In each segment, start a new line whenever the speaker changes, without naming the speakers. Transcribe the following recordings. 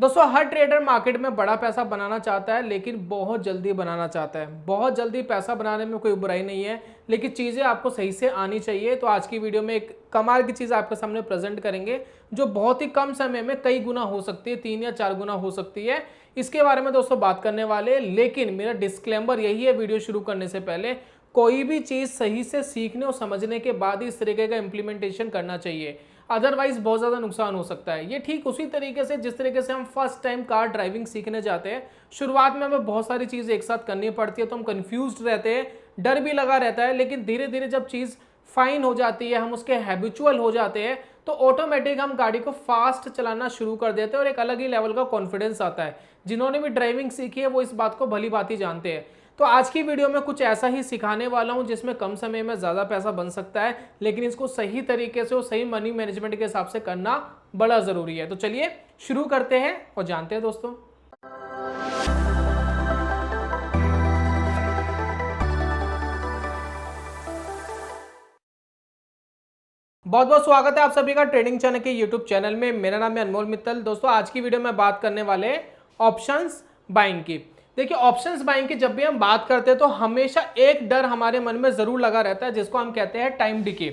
दोस्तों हर trader market में बड़ा पैसा बनाना चाहता है, लेकिन बहुत जल्दी बनाना चाहता है। बहुत जल्दी पैसा बनाने में कोई बुराई नहीं है, लेकिन चीज़ें आपको सही से आनी चाहिए। तो आज की वीडियो में एक कमाल की चीज़ आपके सामने प्रेजेंट करेंगे, जो बहुत ही कम समय में कई गुना हो सकती है, 3 या 4 गुना हो सकती है। इसके बारे में दोस्तों बात करने वाले, लेकिन मेरा डिस्क्लेमर यही है वीडियो शुरू करने से पहले, कोई भी चीज़ सही से सीखने और समझने के बाद ही इस तरीके का इम्प्लीमेंटेशन करना चाहिए, अदरवाइज बहुत ज़्यादा नुकसान हो सकता है। ये ठीक उसी तरीके से जिस तरीके से हम फर्स्ट टाइम कार ड्राइविंग सीखने जाते हैं, शुरुआत में हमें बहुत सारी चीज़ें एक साथ करनी पड़ती है, तो हम कंफ्यूज्ड रहते हैं, डर भी लगा रहता है, लेकिन धीरे धीरे जब चीज़ फाइन हो जाती है, हम उसके हैबिचुअल हो जाते हैं, तो ऑटोमेटिक हम गाड़ी को फास्ट चलाना शुरू कर देते हैं और एक अलग ही लेवल का कॉन्फिडेंस आता है। जिन्होंने भी ड्राइविंग सीखी है वो इस बात को भली भांति जानते हैं। तो आज की वीडियो में कुछ ऐसा ही सिखाने वाला हूं जिसमें कम समय में ज़्यादा पैसा बन सकता है, लेकिन इसको सही तरीके से और सही मनी मैनेजमेंट के हिसाब से करना बड़ा ज़रूरी है। तो चलिए शुरू करते हैं और जानते हैं दोस्तों। बहुत बहुत स्वागत है आप सभी का ट्रेडिंग चैनल के यूट्यूब चैनल में। मेरा नाम है अनमोल मित्तल। दोस्तों आज की वीडियो में बात करने वाले ऑप्शंस बाइंग की। देखिए ऑप्शंस बाइंग की जब भी हम बात करते हैं तो हमेशा एक डर हमारे मन में जरूर लगा रहता है, जिसको हम कहते हैं टाइम डिके।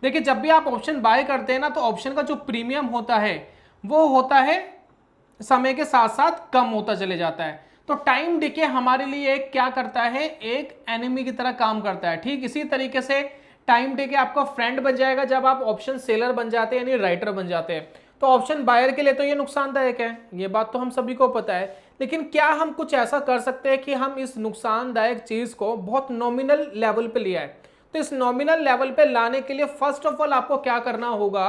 देखिए जब भी आप ऑप्शन बाय करते हैं ना, तो ऑप्शन का जो प्रीमियम होता है वो होता है समय के साथ साथ कम होता चले जाता है। तो टाइम डिके हमारे लिए एक क्या करता है, एक एनिमी की तरह काम करता है। ठीक इसी तरीके से टाइम डिके आपका फ्रेंड बन जाएगा जब आप ऑप्शन सेलर बन जाते हैं, यानी राइटर बन जाते हैं। तो ऑप्शन बायर के लिए तो ये नुकसानदायक है, ये बात तो हम सभी को पता है। लेकिन क्या हम कुछ ऐसा कर सकते हैं कि हम इस नुकसानदायक चीज को बहुत नॉमिनल लेवल पे ले आए? तो इस नॉमिनल लेवल पे लाने के लिए फर्स्ट ऑफ ऑल आपको क्या करना होगा,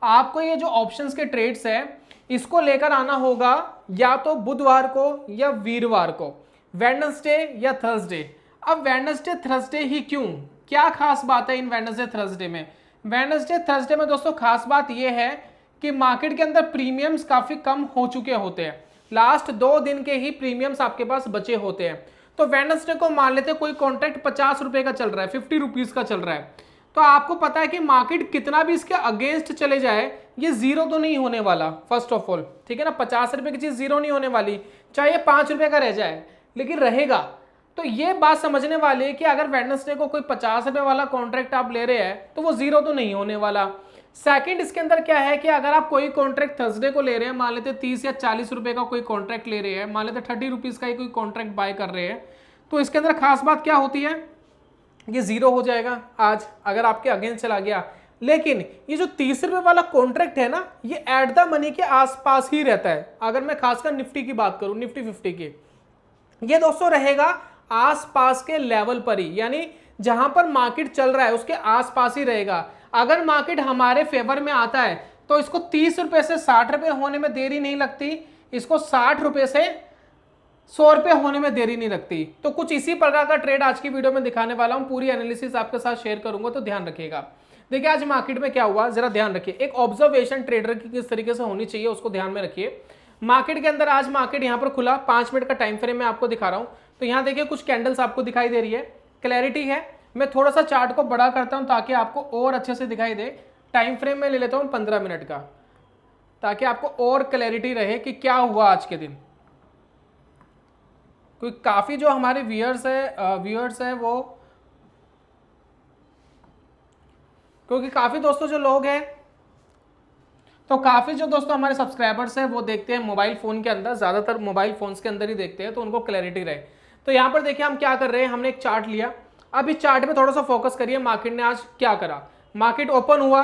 आपको ये जो ऑप्शंस के ट्रेड्स है इसको लेकर आना होगा या तो बुधवार को या वीरवार को, वेडनेसडे या थर्सडे। अब वेडनेसडे थर्सडे ही क्यों, क्या खास बात है इन वेडनेसडे थर्सडे में? वेडनेसडे थर्सडे में दोस्तों खास बात यह है कि मार्केट के अंदर प्रीमियम्स काफी कम हो चुके होते हैं। लास्ट 2 दिन के ही प्रीमियम्स आपके पास बचे होते हैं। तो वेडनेसडे को मान लेते कोई कॉन्ट्रैक्ट 50 रुपए का चल रहा है, 50 रुपीज का चल रहा है। तो आपको पता है कि मार्केट कितना भी इसके अगेंस्ट चले जाए, ये जीरो तो नहीं होने वाला फर्स्ट ऑफ ऑल, ठीक है ना। 50 रुपए की चीज जीरो नहीं होने वाली, चाहे ये 5 रुपए का रह जाए, लेकिन रहेगा। तो ये बात समझने वाली है कि अगर वेडनेसडे को कोई 50 रुपए वाला कॉन्ट्रैक्ट आप ले रहे हैं तो वो जीरो तो नहीं होने वाला। सेकंड इसके अंदर क्या है कि अगर आप कोई कॉन्ट्रैक्ट थर्सडे को ले रहे हैं, मान लेते 30 या 40 रुपए का कोई कॉन्ट्रैक्ट ले रहे हैं, मान लेते 30 रुपीज का ही कोई कॉन्ट्रैक्ट बाय कर रहे हैं, तो इसके अंदर खास बात क्या होती है, ये जीरो हो जाएगा आज अगर आपके अगेंस्ट चला गया। लेकिन ये जो 30 रुपए वाला कॉन्ट्रैक्ट है ना, ये एट द मनी के आसपास ही रहता है। अगर मैं खासकर निफ्टी की बात करूं, निफ्टी 50 की, ये दोस्तों रहेगा आसपास के लेवल पर ही, यानी जहां पर मार्केट चल रहा है उसके आसपास ही रहेगा। अगर मार्केट हमारे फेवर में आता है तो इसको 30 रुपए से 60 रुपए होने में देरी नहीं लगती, इसको 60 रुपए से 100 रुपए होने में देरी नहीं लगती। तो कुछ इसी प्रकार का ट्रेड आज की वीडियो में दिखाने वाला हूं, पूरी एनालिसिस आपके साथ शेयर करूंगा, तो ध्यान रखिएगा। देखिए आज मार्केट में क्या हुआ जरा ध्यान रखिए। एक ऑब्जर्वेशन ट्रेडर की किस तरीके से होनी चाहिए उसको ध्यान में रखिए। मार्केट के अंदर आज मार्केट यहां पर खुला, 5 मिनट का टाइम फ्रेम मैं आपको दिखा रहा हूं। तो यहां देखिए कुछ कैंडल्स आपको दिखाई दे रही है, क्लैरिटी है। मैं थोड़ा सा चार्ट को बड़ा करता हूं ताकि आपको और अच्छे से दिखाई दे। टाइम फ्रेम में ले लेता हूं 15 मिनट का, ताकि आपको और क्लैरिटी रहे कि क्या हुआ आज के दिन। क्योंकि काफी जो हमारे व्यूअर्स है वो, क्योंकि काफी दोस्तों जो लोग हैं, तो काफी जो दोस्तों हमारे सब्सक्राइबर्स हैं वो देखते हैं मोबाइल फोन के अंदर, ज्यादातर मोबाइल फोन्स के अंदर ही देखते हैं, तो उनको क्लैरिटी रहे। तो यहाँ पर देखिए हम क्या कर रहे हैं, हमने एक चार्ट लिया। अब इस चार्ट पे थोड़ा सा फोकस करिए, मार्केट ने आज क्या करा। मार्केट ओपन हुआ,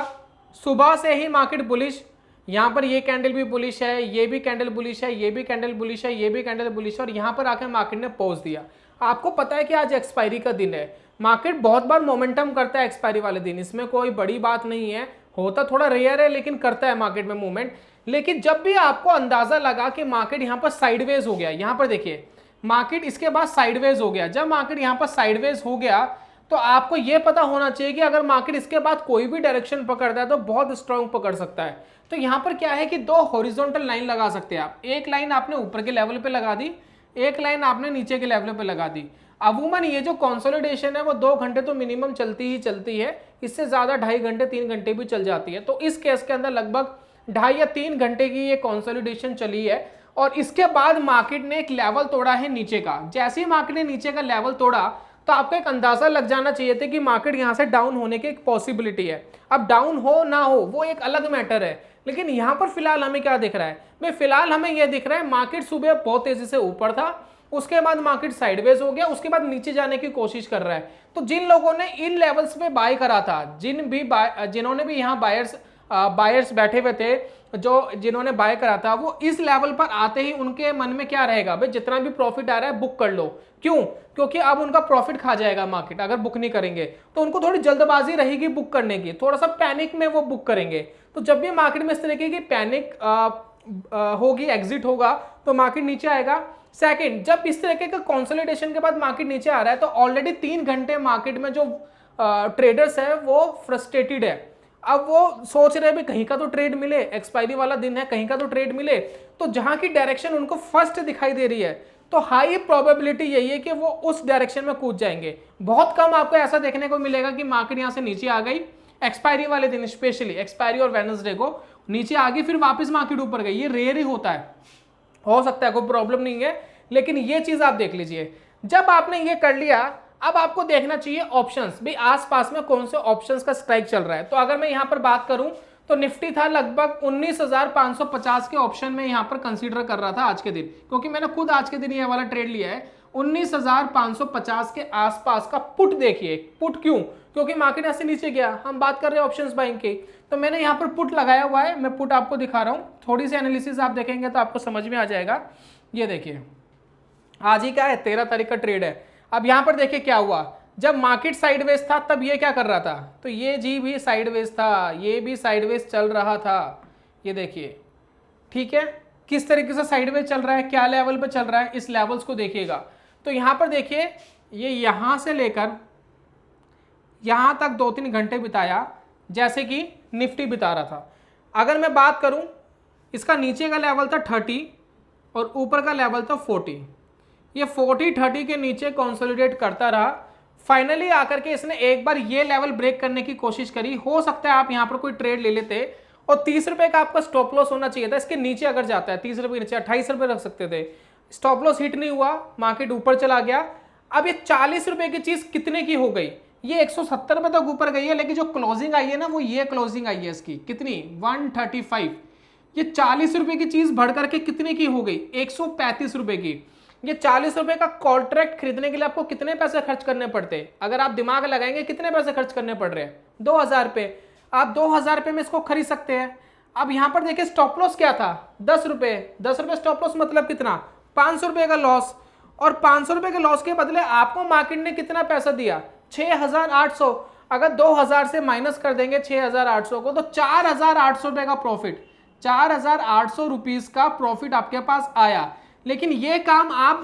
सुबह से ही मार्केट बुलिश, यहाँ पर ये कैंडल भी बुलिश है, ये भी कैंडल बुलिश है, ये भी कैंडल बुलिश है, ये भी कैंडल बुलिश है, और यहाँ पर आकर मार्केट ने पॉज दिया। आपको पता है कि आज एक्सपायरी का दिन है। मार्केट बहुत बार मोमेंटम करता है एक्सपायरी वाले दिन, इसमें कोई बड़ी बात नहीं है, होता थोड़ा रेयर है लेकिन करता है मार्केट में मूवमेंट। लेकिन जब भी आपको अंदाजा लगा कि मार्केट यहाँ पर साइडवेज हो गया, यहाँ पर देखिए मार्केट इसके बाद साइडवेज हो गया, जब मार्केट यहाँ पर साइडवेज हो गया तो आपको यह पता होना चाहिए कि अगर मार्केट इसके बाद कोई भी डायरेक्शन पकड़ता है तो बहुत स्ट्रॉन्ग पकड़ सकता है। तो यहाँ पर क्या है कि 2 हॉरिजॉन्टल लाइन लगा सकते हैं आप। एक लाइन आपने ऊपर के लेवल पे लगा दी, एक लाइन आपने नीचे के लेवल पे लगा दी। अमूमन ये जो कंसोलिडेशन है वो 2 घंटे तो मिनिमम चलती ही चलती है, इससे ज्यादा 2.5 घंटे 3 घंटे भी चल जाती है। तो इस केस के अंदर लगभग 2.5 या 3 घंटे की ये कंसोलिडेशन चली है, और इसके बाद मार्केट ने एक लेवल तोड़ा है नीचे का। जैसे ही मार्केट ने नीचे का लेवल तोड़ा तो आपको एक अंदाजा लग जाना चाहिए था कि मार्केट यहां से डाउन होने की एक पॉसिबिलिटी है। अब डाउन हो ना हो वो एक अलग मैटर है, लेकिन यहां पर फिलहाल हमें क्या दिख रहा है भाई, फिलहाल हमें यह दिख रहा है मार्केट सुबह बहुत तेजी से ऊपर था, उसके बाद मार्केट साइडवेज हो गया, उसके बाद नीचे जाने की कोशिश कर रहा है। तो जिन लोगों ने इन लेवल्स पे बाय करा था, जिन्होंने भी यहाँ बायर्स बैठे हुए थे, जिन्होंने बाय करा था, वो इस लेवल पर आते ही उनके मन में क्या रहेगा भाई, जितना भी प्रॉफिट आ रहा है बुक कर लो। क्यों? क्योंकि अब उनका प्रॉफिट खा जाएगा मार्केट अगर बुक नहीं करेंगे, तो उनको थोड़ी जल्दबाजी रहेगी बुक करने की, थोड़ा सा पैनिक में वो बुक करेंगे। तो जब भी मार्केट में इस तरीके की पैनिक होगी, एग्जिट होगा, तो मार्केट नीचे आएगा। सेकंड, जब इस तरीके का कंसोलिडेशन के बाद मार्केट नीचे आ रहा है तो ऑलरेडी 3 घंटे मार्केट में जो ट्रेडर्स है वो फ्रस्ट्रेटेड है। अब वो सोच रहे हैं भी कहीं का तो ट्रेड मिले, एक्सपायरी वाला दिन है, कहीं का तो ट्रेड मिले। तो जहां की डायरेक्शन उनको फर्स्ट दिखाई दे रही है तो हाई प्रोबेबिलिटी यही है कि वो उस डायरेक्शन में कूद जाएंगे। बहुत कम आपको ऐसा देखने को मिलेगा कि मार्केट यहां से नीचे आ गई एक्सपायरी वाले दिन, स्पेशली एक्सपायरी और वेडनेसडे को नीचे आ गई फिर वापस मार्केट ऊपर गई, ये रेयर ही होता है। हो सकता है कोई प्रॉब्लम नहीं है, लेकिन ये चीज आप देख लीजिए। जब आपने ये कर लिया, अब आपको देखना चाहिए ऑप्शंस, भाई आसपास में कौन से ऑप्शंस का स्ट्राइक चल रहा है। तो अगर मैं यहां पर बात करूं तो निफ्टी था लगभग 19,550 के ऑप्शन में यहां पर कंसीडर कर रहा था आज के दिन, क्योंकि मैंने खुद आज के दिन ये वाला ट्रेड लिया है। 19,550 के आसपास का पुट देखिए। पुट क्यों? क्योंकि मार्केट ऐसे नीचे गया, हम बात कर रहे हैं ऑप्शंस बाइंग की, तो मैंने यहां पर पुट लगाया हुआ है। मैं पुट आपको दिखा रहा हूं, थोड़ी सी एनालिसिस आप देखेंगे तो आपको समझ में आ जाएगा। ये देखिए, आज ही क्या है, 13 तारीख का ट्रेड है। अब यहां पर देखिए क्या हुआ, जब मार्केट साइडवेज था तब ये क्या कर रहा था, तो ये जी भी साइडवेज था, ये भी साइडवेज चल रहा था। ये देखिए, ठीक है, किस तरीके से साइडवेज चल रहा है, क्या लेवल पे चल रहा है, इस लेवल्स को देखिएगा। तो यहां पर देखिए, ये यहां से लेकर यहां तक 2-3 घंटे बिताया, जैसे कि निफ्टी बिता रहा था। अगर मैं बात करूं, इसका नीचे का लेवल था 30 और ऊपर का लेवल था 40। ये 40-30 के नीचे कंसोलिडेट करता रहा, फाइनली आकर के इसने एक बार ये लेवल ब्रेक करने की कोशिश करी। हो सकता है आप यहां पर कोई ट्रेड ले लेते और 30 रुपए का आपका स्टॉप लॉस होना चाहिए था। इसके नीचे अगर जाता है 30 रुपए नीचे 28 रुपए रख सकते थे, स्टॉप लॉस हिट नहीं हुआ, मार्केट ऊपर चला गया। अब ये 40 रुपए की चीज कितने की हो गई, ये 170 रुपए तक ऊपर गई है, लेकिन जो क्लोजिंग आई है ना, वो ये क्लोजिंग आई है इसकी कितनी, 135। ये 40 रुपए की चीज बढ़ करके कितने की हो गई, 135 रुपए की। ये 40 रुपए का कॉन्ट्रैक्ट खरीदने के लिए आपको कितने पैसे खर्च करने पड़ते हैं, अगर आप दिमाग लगाएंगे कितने पैसे खर्च करने पड़ रहे हैं, 2000 रुपए। आप 2000 रुपए में इसको खरीद सकते हैं। अब यहां पर देखिए स्टॉप लॉस क्या था, 10 रुपए। 10 रुपए स्टॉप लॉस मतलब कितना, 500 रुपए का लॉस। और 500 रुपए के लॉस के बदले आपको मार्केट ने कितना पैसा दिया, 6800। अगर 2000 से माइनस कर देंगे 6800 को, तो 4800 रुपए का प्रॉफिट, 4800 रुपीज का प्रॉफिट आपके पास आया। लेकिन ये काम आप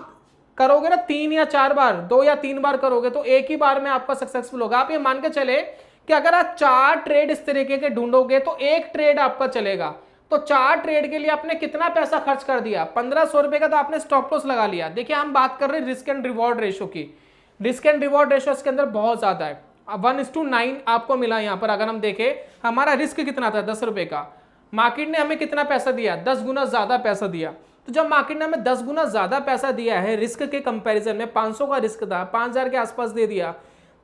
करोगे ना 3 या 4 बार, 2 या 3 बार करोगे तो एक ही बार में आपका सक्सेसफुल होगा। आप ये मान के चले कि अगर आप 4 ट्रेड इस तरीके के ढूंढोगे तो एक ट्रेड आपका चलेगा। तो 4 ट्रेड के लिए आपने कितना पैसा खर्च कर दिया, 1500 रुपए का तो आपने स्टॉप लॉस लगा लिया। देखिए हम बात कर रहे हैं रिस्क एंड रिवॉर्ड रेशो की, रिस्क एंड रिवॉर्ड रेशो इसके अंदर बहुत ज्यादा है, 1:9 आपको मिला यहाँ पर। अगर हम देखें हमारा रिस्क कितना था, 10 रुपए का, मार्केट ने हमें कितना पैसा दिया, 10 गुना ज्यादा पैसा दिया। तो जब मार्केट ने हमें 10 गुना ज्यादा पैसा दिया है रिस्क के कंपैरिजन में, 500 का रिस्क था, 5000 के आसपास दे दिया,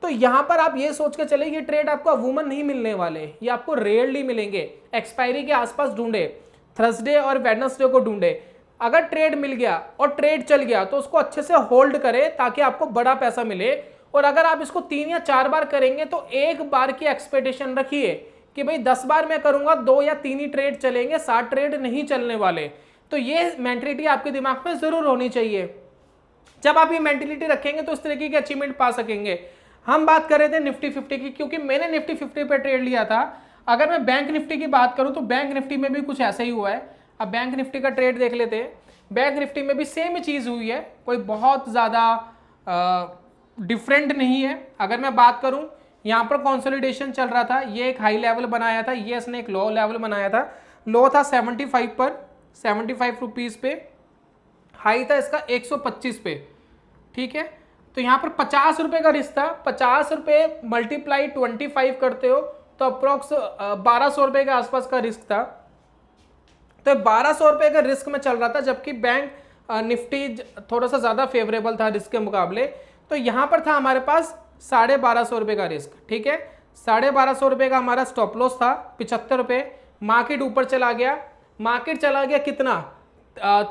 तो यहां पर आप ये सोच के चले ये ट्रेड आपको वुमन नहीं मिलने वाले, ये आपको रेयरली मिलेंगे। एक्सपायरी के आसपास ढूंढे, थर्सडे और वेडनेसडे को ढूंढे। अगर ट्रेड मिल गया और ट्रेड चल गया तो उसको अच्छे से होल्ड करें ताकि आपको बड़ा पैसा मिले। और अगर आप इसको 3 या 4 बार करेंगे तो एक बार की एक्सपेक्टेशन रखिए कि भाई 10 बार मैं करूंगा 2 या 3 ही ट्रेड चलेंगे, 7 ट्रेड नहीं चलने वाले। तो ये मेंटलिटी आपके दिमाग में जरूर होनी चाहिए। जब आप ये मेंटलिटी रखेंगे तो इस तरीके की अचीवमेंट पा सकेंगे। हम बात कर रहे थे निफ्टी 50 की, क्योंकि मैंने निफ्टी 50 पे ट्रेड लिया था। अगर मैं बैंक निफ्टी की बात करूं तो बैंक निफ्टी में भी कुछ ऐसा ही हुआ है। अब बैंक निफ्टी का ट्रेड देख लेते हैं। बैंक निफ्टी में भी सेम चीज हुई है, कोई बहुत ज्यादा डिफरेंट नहीं है। अगर मैं बात करूं, यहाँ पर कंसोलिडेशन चल रहा था, ये एक हाई लेवल बनाया था, ये इसने एक लो लेवल बनाया था। लो था 75 पर, 75 रुपीज पे, हाई था इसका 125 पे, ठीक है। तो यहाँ पर 50 रुपए का रिस्क था, 50 रुपए मल्टीप्लाई 25 करते हो तो अप्रोक्स 1200 रुपए के आसपास का रिस्क था। तो 1200 रुपये का रिस्क में चल रहा था, जबकि बैंक निफ्टी थोड़ा सा ज़्यादा फेवरेबल था रिस्क के मुकाबले। तो यहाँ पर था हमारे पास 1250 रुपये का रिस्क, ठीक है। 1250 रुपये का हमारा स्टॉप लॉस था 75 रुपये। मार्केट ऊपर चला गया, मार्केट चला गया कितना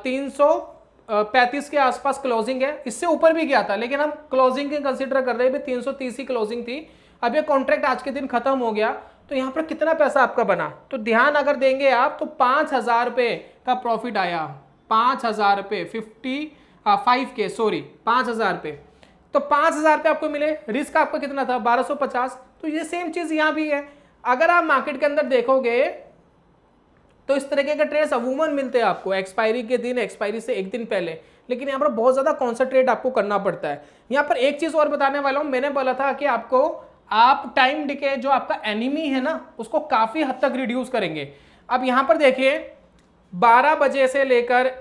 335 के आसपास क्लोजिंग है, इससे ऊपर भी गया था, लेकिन हम क्लोजिंग के कंसीडर कर रहे हैं, 330 की क्लोजिंग थी। अब ये कॉन्ट्रैक्ट आज के दिन खत्म हो गया, तो यहाँ पर कितना पैसा आपका बना, तो ध्यान अगर देंगे आप तो 5000 रुपये का प्रॉफिट आया। 5000 रुपये 5K सॉरी 5000 रुपये, तो 5000 रुपये आपको मिले। रिस्क आपका कितना था 1250। तो ये सेम चीज़ यहाँ भी है। अगर आप मार्केट के अंदर देखोगे तो इस तरीके के ट्रेड्स अमूमन मिलते हैं आपको एक्सपायरी के दिन, एक्सपायरी से एक दिन पहले, लेकिन यहाँ पर बहुत ज़्यादा कॉन्सेंट्रेट आपको करना पड़ता है। यहाँ पर एक चीज़ और बताने वाला हूँ, मैंने बोला था कि आपको आप टाइम डिके जो आपका एनिमी है ना उसको काफ़ी हद तक रिड्यूस करेंगे। अब यहाँ पर देखिए 12 बजे से लेकर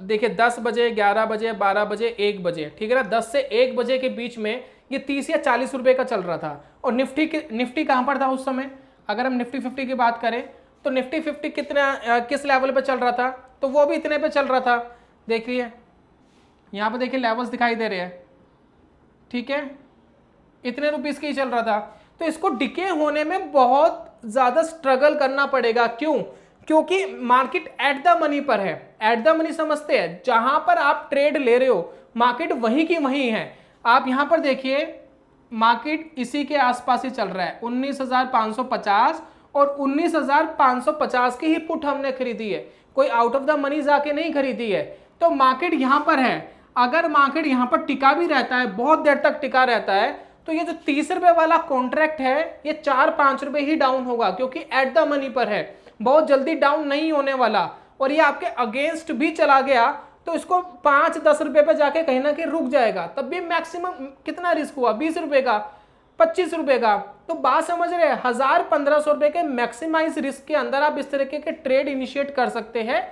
देखिए 10 बजे, 11 बजे, 12 बजे, 1 बजे, ठीक है ना, 10 से 1 बजे के बीच में ये 30 या 40 रुपये का चल रहा था। और निफ्टी कहाँ पर था उस समय, अगर हम निफ्टी 50 की बात करें तो निफ्टी 50 किस लेवल पे चल रहा था, तो वो भी इतने पे चल रहा था। देखिए यहाँ पे देखिए लेवल्स दिखाई दे रहे हैं, ठीक है, इतने रुपीस की ही चल रहा था। तो इसको डिके होने में बहुत ज़्यादा स्ट्रगल करना पड़ेगा। क्यों? क्योंकि मार्केट एट द मनी पर है। एट द मनी समझते हैं, जहां पर आप ट्रेड ले रहे हो मार्केट वहीं की वहीं है। आप यहां पर देखिए मार्केट इसी के आसपास ही चल रहा है, 19,550 और 19,550 की ही पुट हमने खरीदी है, कोई आउट ऑफ द मनी जाके नहीं खरीदी है। तो मार्केट यहां पर है, अगर मार्केट यहां पर टिका भी रहता है, बहुत देर तक टिका रहता है, तो ये जो 30 रुपए वाला कॉन्ट्रैक्ट है ये 4-5 रुपए ही डाउन होगा, क्योंकि एट द मनी पर है, बहुत जल्दी डाउन नहीं होने वाला। और ये आपके अगेंस्ट भी चला गया तो इसको 5-10 रुपए पे जाके कहीं ना कहीं रुक जाएगा, तब भी मैक्सिमम कितना रिस्क हुआ 20 रुपए का, 25 रुपए का। तो बात समझ रहे हैं, 1000-1500 रुपए के मैक्सिमाइज रिस्क के अंदर आप इस तरीके के ट्रेड इनिशिएट कर सकते हैं।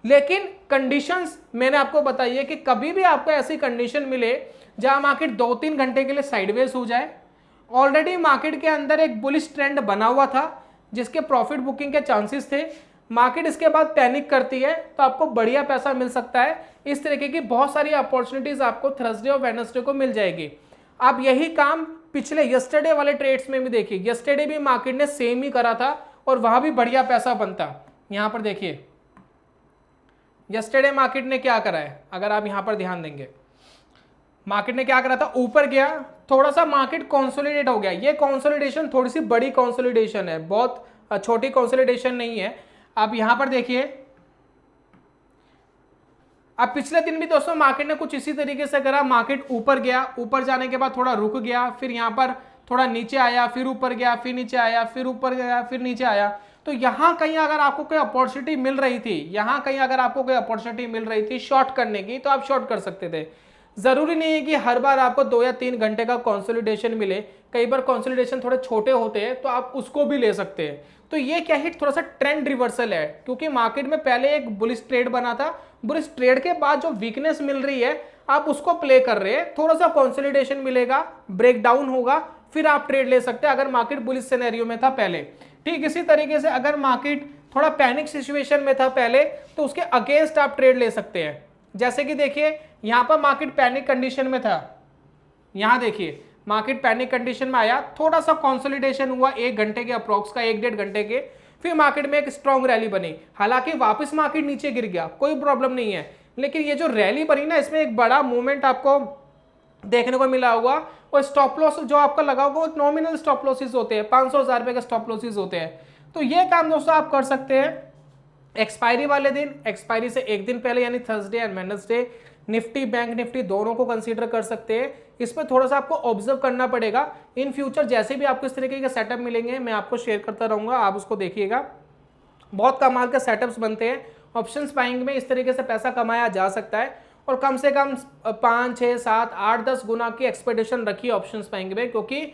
लेकिन कंडीशंस मैंने आपको बताई है कि कभी भी आपको ऐसी कंडीशन मिले जहां मार्केट 2-3 घंटे के लिए साइडवेज हो जाए। ऑलरेडी मार्केट के अंदर एक बुलिश ट्रेंड बना हुआ था जिसके प्रॉफिट बुकिंग के चांसेस थे, मार्केट इसके बाद पैनिक करती है तो आपको बढ़िया पैसा मिल सकता है। इस तरीके की बहुत सारी अपॉर्चुनिटीज आपको थर्सडे और वेडनेसडे को मिल जाएगी। आप यही काम पिछले यस्टरडे वाले ट्रेड्स में भी देखिए, यस्टरडे भी मार्केट ने सेम ही करा था और वहां भी बढ़िया पैसा बनता। यहां पर देखिए यस्टरडे मार्केट ने क्या करा है, अगर आप यहां पर ध्यान देंगे, मार्केट ने क्या करा था, ऊपर गया, थोड़ा सा मार्केट कंसोलिडेट हो गया। ये कंसोलिडेशन थोड़ी सी बड़ी कंसोलिडेशन है, बहुत छोटी कंसोलिडेशन नहीं है। आप यहां पर देखिए, अब पिछले दिन भी दोस्तों मार्केट ने कुछ इसी तरीके से करा, मार्केट ऊपर गया, ऊपर जाने के बाद थोड़ा रुक गया, फिर यहां पर थोड़ा नीचे आया, फिर ऊपर गया, फिर नीचे आया, फिर ऊपर गया, फिर नीचे आया। तो यहां कहीं अगर आपको कोई अपॉर्चुनिटी मिल रही थी, यहां कहीं अगर आपको कोई अपॉर्चुनिटी मिल रही थी शॉर्ट करने की, तो आप शॉर्ट कर सकते थे। जरूरी नहीं है कि हर बार आपको 2 या 3 घंटे का कंसोलिडेशन मिले, कई बार कंसोलिडेशन थोड़े छोटे होते हैं तो आप उसको भी ले सकते हैं। तो ये क्या है, थोड़ा सा ट्रेंड रिवर्सल है, क्योंकि मार्केट में पहले एक बुलिश ट्रेड बना था, बुलिश ट्रेड के बाद जो वीकनेस मिल रही है आप उसको प्ले कर रहे हैं, थोड़ा सा कंसोलिडेशन मिलेगा, ब्रेकडाउन होगा, फिर आप ट्रेड ले सकते हैं अगर मार्केट बुलिश सिनेरियो में था पहले। ठीक इसी तरीके से अगर मार्केट थोड़ा पैनिक सिचुएशन में था पहले, तो उसके अगेंस्ट आप ट्रेड ले सकते हैं। जैसे कि देखिए यहां पर मार्केट पैनिक कंडीशन में था, यहां देखिए मार्केट पैनिक कंडीशन में आया, थोड़ा सा कंसोलिडेशन हुआ 1 घंटे के अप्रोक्स का, 1-1.5 घंटे के, फिर मार्केट में एक स्ट्रॉन्ग रैली बनी। हालांकि वापस मार्केट नीचे गिर गया, कोई प्रॉब्लम नहीं है, लेकिन ये जो रैली बनी ना, इसमें एक बड़ा मूवमेंट आपको देखने को मिला हुआ। और स्टॉप लॉस जो आपका लगा होगा वो नॉमिनल स्टॉप लॉसेस होते हैं, 500,000 रुपए के स्टॉप लॉसेस होते हैं। तो ये काम दोस्तों आप कर सकते हैं एक्सपायरी वाले दिन, एक्सपायरी से एक दिन पहले, यानी Thursday and Wednesday. Nifty, bank Nifty दोनों को कंसीडर कर सकते हैं। इसमें थोड़ा सा आपको ऑब्जर्व करना पड़ेगा। इन फ्यूचर जैसे भी आपको इस तरीके के सेटअप मिलेंगे मैं आपको शेयर करता रहूंगा, आप उसको देखिएगा। बहुत कमाल के सेटअप्स बनते हैं। ऑप्शंस बाइंग में इस तरीके से पैसा कमाया जा सकता है, और कम से कम 5, 6, 7, 8, 10 गुना की एक्सपेक्टेशन रखिए ऑप्शंस बाइंग में, क्योंकि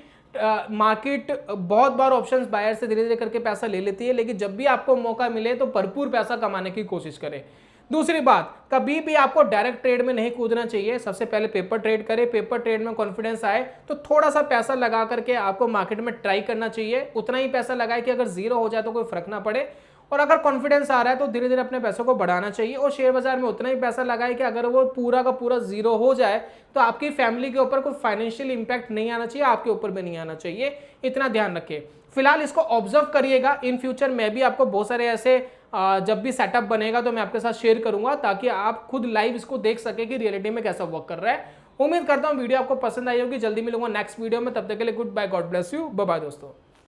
मार्केट बहुत बार ऑप्शंस बायर से धीरे धीरे करके पैसा ले लेती है, लेकिन जब भी आपको मौका मिले तो भरपूर पैसा कमाने की कोशिश करें। दूसरी बात, कभी भी आपको डायरेक्ट ट्रेड में नहीं कूदना चाहिए। सबसे पहले पेपर ट्रेड करें, पेपर ट्रेड में कॉन्फिडेंस आए तो थोड़ा सा पैसा लगा करके आपको मार्केट में ट्राई करना चाहिए। उतना ही पैसा लगाए कि अगर जीरो हो जाए तो कोई फर्क ना पड़े। और अगर कॉन्फिडेंस आ रहा है तो धीरे धीरे अपने पैसों को बढ़ाना चाहिए और शेयर बाजार में उतना ही पैसा लगाए कि अगर वो पूरा का पूरा जीरो हो जाए तो आपकी फैमिली के ऊपर कोई फाइनेंशियल इंपैक्ट नहीं आना चाहिए, आपके ऊपर भी नहीं आना चाहिए, इतना ध्यान रखिए। फिलहाल इसको ऑब्जर्व करिएगा, इन फ्यूचर मैं भी आपको बहुत सारे ऐसे जब भी सेटअप बनेगा तो मैं आपके साथ शेयर करूंगा ताकि आप खुद लाइव इसको देख सके कि रियलिटी में कैसा वर्क कर रहा है। उम्मीद करता हूं वीडियो आपको पसंद आई होगी। जल्दी मिलूंगा नेक्स्ट वीडियो में, तब तक के लिए good bye, God bless you, bye bye दोस्तों।